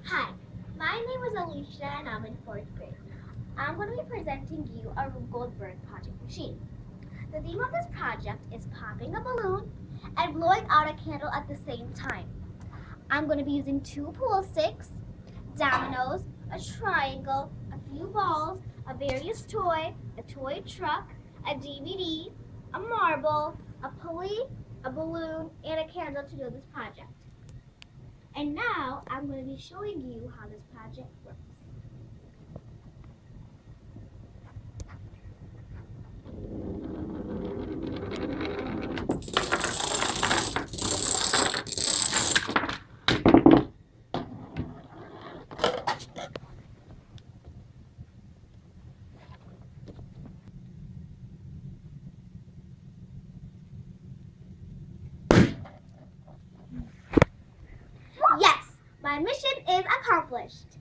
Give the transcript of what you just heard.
Hi, my name is Alisha and I'm in 4th grade. I'm going to be presenting you a Hoover Goldberg project machine. The theme of this project is popping a balloon and blowing out a candle at the same time. I'm going to be using 2 pool sticks, dominoes, a triangle, a few balls, a various toy, a toy truck, a DVD, a marble, a pulley, a balloon, and a candle to do this project. And now I'm going to be showing you how this project works. Yes, my mission is accomplished.